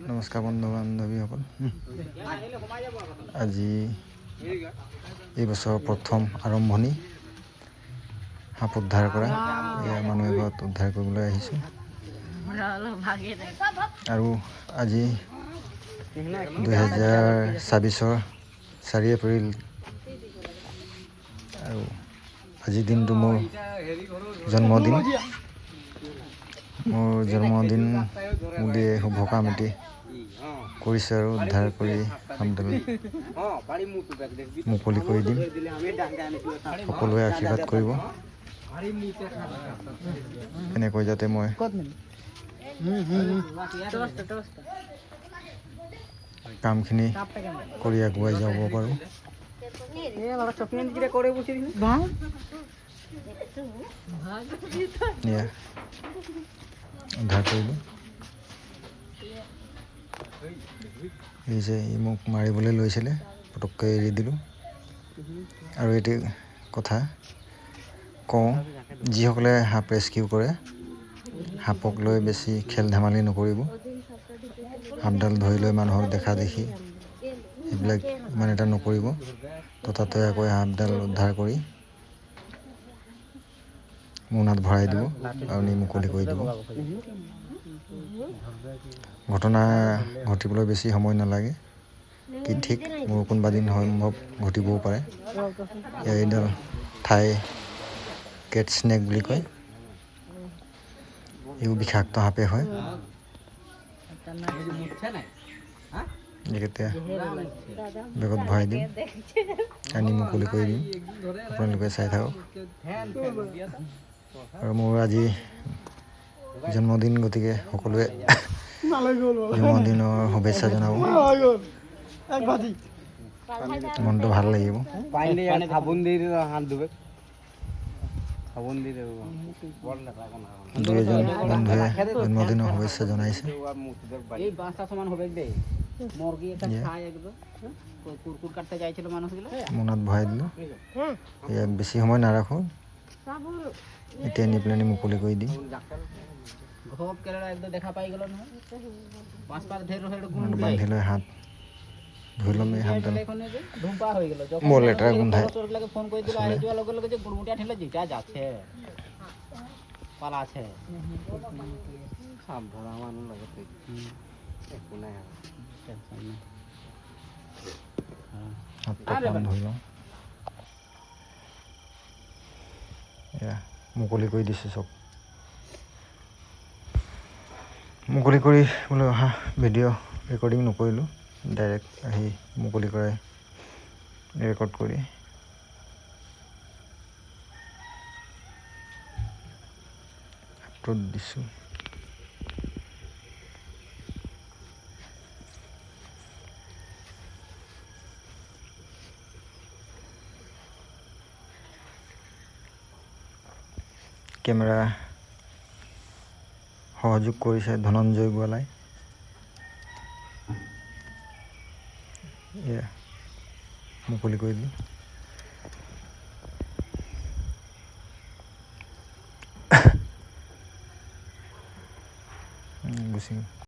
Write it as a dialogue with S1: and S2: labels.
S1: নমস্কাৰ বন্ধু বান্ধৱীসকল। আজি এই বছৰৰ প্ৰথম আৰম্ভণি সাপ উদ্ধাৰ কৰা। এয়া মানুহ এঘৰত উদ্ধাৰ কৰিবলৈ আহিছোঁ। আৰু আজি 2024 4 এপ্ৰিল আৰু আজিৰ দিনটো মোৰ জন্মদিন। মোৰ জন্মদিন বুলিয়ে শুভ কাম এটি কৰিছে আৰু উদ্ধাৰ কৰি সাপডাল মুকলি কৰি দিম। সকলোৱে আশীৰ্বাদ কৰিব এনেকৈ যাতে মই কামখিনি কৰি আগুৱাই যাব পাৰোঁ। উদ্ধাৰ কৰিলোঁ। এই যে ই মোক মাৰিবলৈ লৈছিলে, পটককৈ এৰি দিলোঁ। আৰু এটি কথা কওঁ, যিসকলে সাপ ৰেস্কিউ কৰে, সাপক লৈ বেছি খেল ধেমালি নকৰিব। সাপডাল ধৰি লৈ মানুহক দেখা দেখি সেইবিলাক ইমান এটা নকৰিব। ততাতৈয়াকৈ সাপডাল উদ্ধাৰ কৰি মোনাত ভৰাই দিব আৰু নি মুকলি কৰি দিব। ঘটনা ঘটিবলৈ বেছি সময় নালাগে, কি ঠিক মোৰ কোনোবা দিন সম্ভৱ ঘটিবও পাৰে। এইডাল থাই কেট স্নেক বুলি কয়। এইবোৰ বিষাক্ত সাপে হয়। এইকেইটা বেগত ভৰাই দিম, আনি মুকলি কৰি দিম। আপোনালোকে চাই থাকক। আৰু মোৰ আজি জন্মদিন, গতিকে সকলোৱে জন্মদিনৰ শুভেচ্ছা জনাব। মনটো ভাল লাগিব। দুই এজন বন্ধুৱে জন্মদিনৰ শুভেচ্ছা জনাইছে। মোনাত ভৰাই দিলোঁ। ইয়াক বেছি সময় নাৰাখোঁ, এতিয়া নি পেলাই মুকলি কৰি দিম। বান্ধি লৈ হাত ধুই ল'ম। এই হাতডাল বৰ লেতেৰা গোন্ধায়। ধুই লওঁ। এয়া মুকলি কৰি দিছোঁ চব। মুকলি কৰি বোলে অহা ভিডিঅ' ৰেকৰ্ডিং নকৰিলোঁ, ডাইৰেক্ট আহি মুকলি কৰাই ৰেকৰ্ড কৰি আপলোড দিছোঁ। কেমেৰা সহযোগ কৰিছে ধনঞ্জয় গোৱালাই। এয়া মুকলি কৰি দিলোঁ। গুচি